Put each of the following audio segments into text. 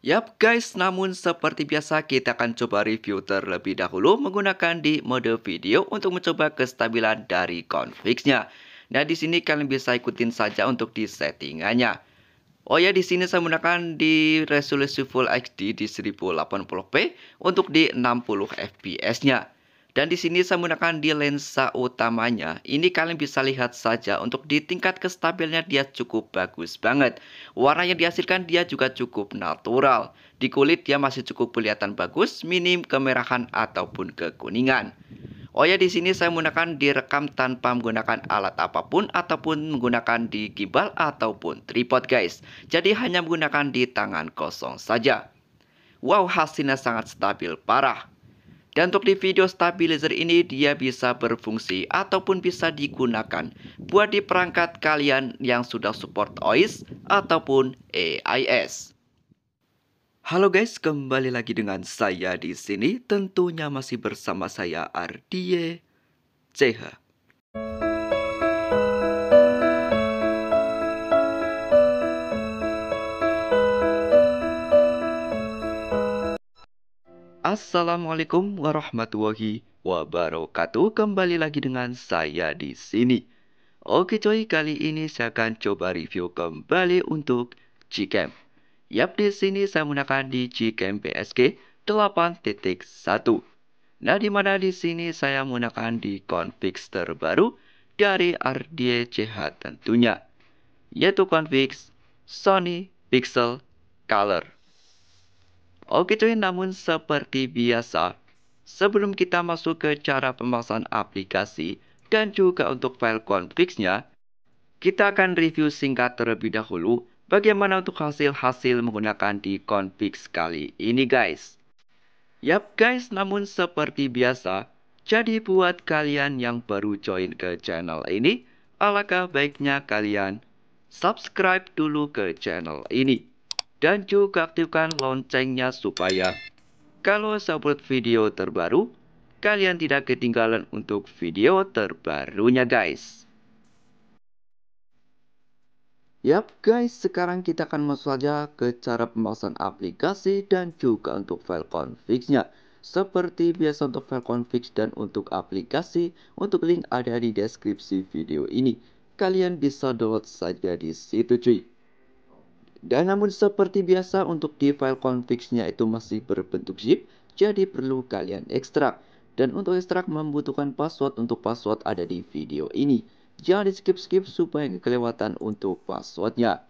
Yap guys, namun seperti biasa kita akan coba review terlebih dahulu menggunakan di mode video untuk mencoba kestabilan dari configsnya. Nah, di sini kalian bisa ikutin saja untuk di settingannya. Oh ya, di sini saya menggunakan di resolusi Full HD di 1080p untuk di 60 fps-nya. Dan di sini saya menggunakan di lensa utamanya. Ini kalian bisa lihat saja untuk di tingkat kestabilnya dia cukup bagus banget. Warna yang dihasilkan dia juga cukup natural. Di kulit dia masih cukup kelihatan bagus, minim kemerahan ataupun kekuningan. Oh ya, di sini saya menggunakan direkam tanpa menggunakan alat apapun ataupun menggunakan di gimbal ataupun tripod guys. Jadi hanya menggunakan di tangan kosong saja. Wow, hasilnya sangat stabil parah. Dan untuk di video stabilizer ini dia bisa berfungsi ataupun bisa digunakan buat di perangkat kalian yang sudah support OIS ataupun AIS. Halo guys, kembali lagi dengan saya di sini. Tentunya masih bersama saya Ardie CH. Assalamualaikum warahmatullahi wabarakatuh. Kembali lagi dengan saya di sini. Oke coy, kali ini saya akan coba review kembali untuk Gcam. Yap, di sini saya menggunakan di Gcam PSG 8.1. Nah, di mana di sini saya menggunakan di config terbaru dari RDCH tentunya, yaitu config Sony Pixel Color. Oke cuy, namun seperti biasa, sebelum kita masuk ke cara pemasangan aplikasi dan juga untuk file config-nya, kita akan review singkat terlebih dahulu bagaimana untuk hasil-hasil menggunakan di config kali ini guys. Yap guys, namun seperti biasa, jadi buat kalian yang baru join ke channel ini, alangkah baiknya kalian subscribe dulu ke channel ini. Dan juga aktifkan loncengnya supaya kalau saya upload video terbaru, kalian tidak ketinggalan untuk video terbarunya guys. Yap guys, sekarang kita akan masuk saja ke cara pemasangan aplikasi dan juga untuk file config-nya. Seperti biasa untuk file config dan untuk aplikasi, untuk link ada di deskripsi video ini. Kalian bisa download saja di situ cuy. Dan namun seperti biasa untuk di file config-nya itu masih berbentuk zip, jadi perlu kalian ekstrak. Dan untuk ekstrak membutuhkan password, untuk password ada di video ini. Jangan di skip-skip supaya kelewatan untuk passwordnya.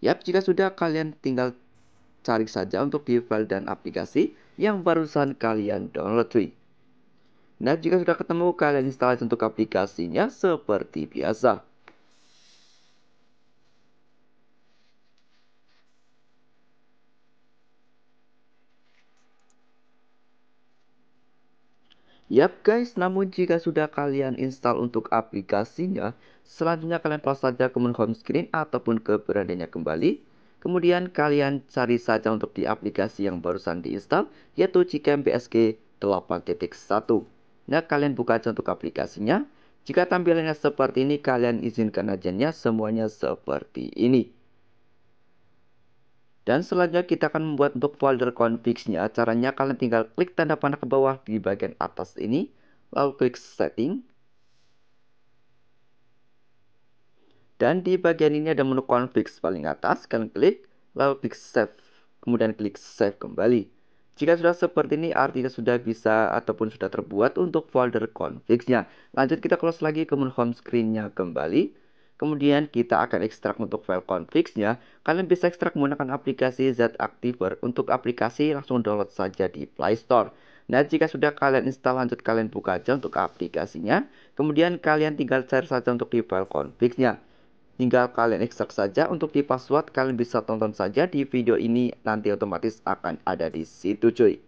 Yap, jika sudah kalian tinggal cari saja untuk di file dan aplikasi yang barusan kalian download cuy. Nah, jika sudah ketemu kalian install untuk aplikasinya seperti biasa. Yap guys, namun jika sudah kalian install untuk aplikasinya, selanjutnya kalian plus saja ke menu home screen ataupun ke berandanya kembali. Kemudian kalian cari saja untuk di aplikasi yang barusan diinstal, yaitu Gcam PSG 8.1. Nah, kalian buka aja untuk aplikasinya. Jika tampilannya seperti ini, kalian izinkan aja semuanya seperti ini. Dan selanjutnya kita akan membuat untuk folder config-nya. Caranya kalian tinggal klik tanda panah ke bawah di bagian atas ini, lalu klik setting. Dan di bagian ini ada menu config paling atas, kalian klik, lalu klik save, kemudian klik save kembali. Jika sudah seperti ini artinya sudah bisa ataupun sudah terbuat untuk folder config-nya. Lanjut kita close lagi ke menu home screen-nya kembali. Kemudian kita akan ekstrak untuk file config-nya. Kalian bisa ekstrak menggunakan aplikasi Z-Activer. Untuk aplikasi langsung download saja di Play Store. Nah, jika sudah kalian install, lanjut kalian buka aja untuk aplikasinya. Kemudian kalian tinggal cari saja untuk di file config-nya. Tinggal kalian ekstrak saja untuk di password, kalian bisa tonton saja di video ini, nanti otomatis akan ada di situ cuy.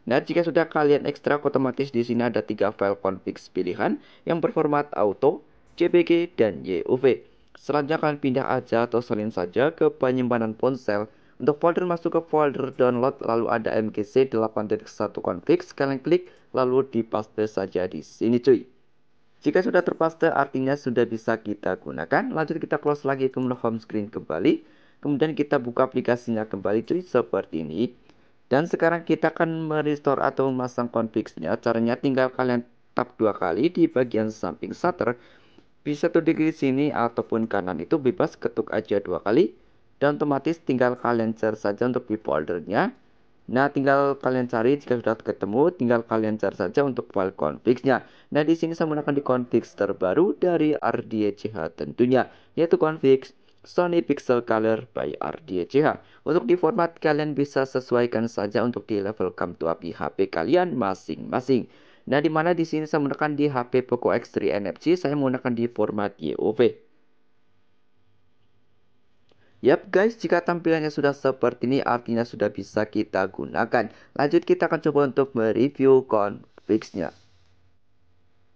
Nah, jika sudah kalian ekstrak, otomatis di sini ada 3 file config pilihan yang berformat auto, JPG, dan YUV. Selanjutnya kalian pindah aja atau salin saja ke penyimpanan ponsel. Untuk folder masuk ke folder download, lalu ada MGC 8.1 config, kalian klik lalu dipaste saja di sini cuy. Jika sudah terpaste artinya sudah bisa kita gunakan. Lanjut kita close lagi ke menu home screen kembali. Kemudian kita buka aplikasinya kembali cuy seperti ini. Dan sekarang kita akan merestore atau memasang config-nya. Caranya tinggal kalian tap 2 kali di bagian samping shutter. Bisa tuh di sini ataupun kanan itu bebas, ketuk aja 2 kali. Dan otomatis tinggal kalian share saja untuk di foldernya. Nah, tinggal kalian cari, jika sudah ketemu, tinggal kalian cari saja untuk file config-nya. Nah, di sini saya menggunakan di config terbaru dari RDCH tentunya, yaitu config Sony Pixel Color by RDCH. Untuk di format kalian bisa sesuaikan saja untuk di level come to API HP kalian masing-masing. Nah, di mana di sini saya menggunakan di HP Poco X3 NFC, saya menggunakan di format YOV. Yap guys, jika tampilannya sudah seperti ini artinya sudah bisa kita gunakan. Lanjut kita akan coba untuk mereview config-nya.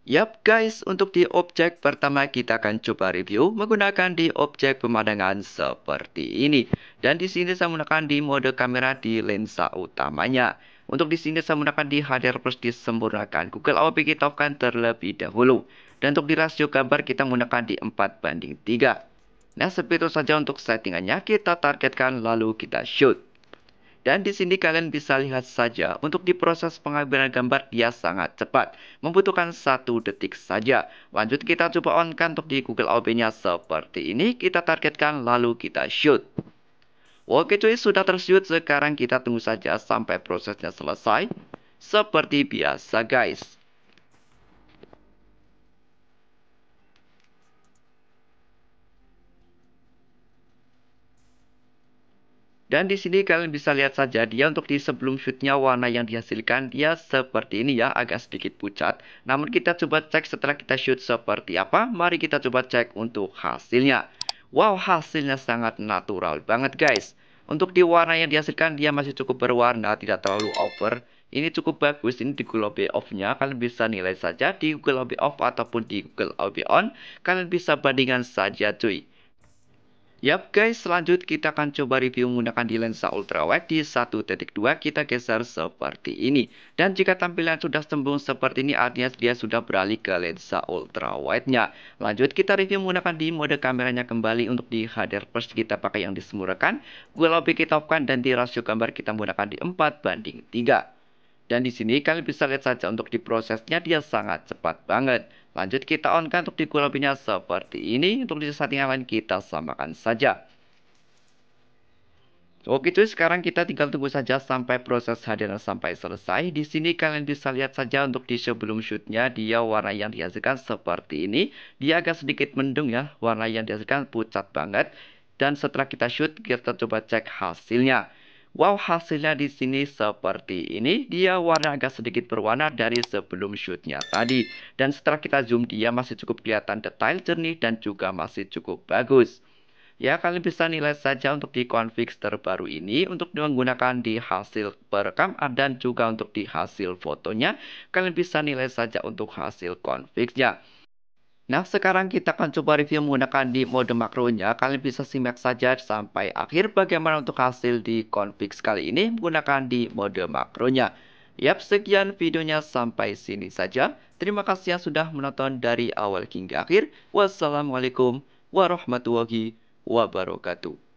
Yap guys, untuk di objek pertama kita akan coba review menggunakan di objek pemandangan seperti ini. Dan di sini saya menggunakan di mode kamera di lensa utamanya. Untuk di sini saya menggunakan di HDR plus disempurnakan. Google OP kita off-kan terlebih dahulu. Dan untuk di rasio gambar kita menggunakan di 4:3. Nah, seperti itu saja untuk settingannya. Kita targetkan lalu kita shoot. Dan di sini kalian bisa lihat saja untuk di proses pengambilan gambar dia sangat cepat. Membutuhkan 1 detik saja. Lanjut kita coba on-kan untuk di Google OB-nya seperti ini. Kita targetkan lalu kita shoot. Oke cuy, sudah tershoot. Sekarang kita tunggu saja sampai prosesnya selesai. Seperti biasa guys. Dan di sini kalian bisa lihat saja dia untuk di sebelum shootnya warna yang dihasilkan dia seperti ini ya, agak sedikit pucat. Namun kita coba cek setelah kita shoot seperti apa. Mari kita coba cek untuk hasilnya. Wow, hasilnya sangat natural banget guys. Untuk di warna yang dihasilkan dia masih cukup berwarna, tidak terlalu over. Ini cukup bagus, ini di Google OB off-nya. Kalian bisa nilai saja di Google OB off ataupun di Google OB on. Kalian bisa bandingkan saja cuy. Yap guys, selanjut kita akan coba review menggunakan di lensa ultrawide di 1.2 kita geser seperti ini. Dan jika tampilan sudah tembung seperti ini artinya dia sudah beralih ke lensa ultrawide-nya. Lanjut kita review menggunakan di mode kameranya kembali. Untuk di HDR plus kita pakai yang disemurkan, Google OB kita off-kan, dan di rasio gambar kita menggunakan di 4:3. Dan di sini kalian bisa lihat saja untuk di prosesnya dia sangat cepat banget. Lanjut kita on-kan untuk di Google OB-nya seperti ini. Untuk di setting yang lain kita samakan saja. Oke cuy, sekarang kita tinggal tunggu saja sampai proses hadirnya sampai selesai. Di sini kalian bisa lihat saja untuk di sebelum shootnya dia warna yang dihasilkan seperti ini. Dia agak sedikit mendung ya, warna yang dihasilkan pucat banget. Dan setelah kita shoot, kita coba cek hasilnya. Wow, hasilnya di sini seperti ini. Dia warna agak sedikit berwarna dari sebelum shootnya tadi. Dan setelah kita zoom, dia masih cukup kelihatan detail, jernih, dan juga masih cukup bagus. Ya, kalian bisa nilai saja untuk di config terbaru ini untuk menggunakan di hasil perekam dan juga untuk di hasil fotonya. Kalian bisa nilai saja untuk hasil config-nya. Nah, sekarang kita akan coba review menggunakan di mode makronya. Kalian bisa simak saja sampai akhir bagaimana untuk hasil di config kali ini menggunakan di mode makronya. Yap, sekian videonya sampai sini saja. Terima kasih yang sudah menonton dari awal hingga akhir. Wassalamualaikum warahmatullahi wabarakatuh.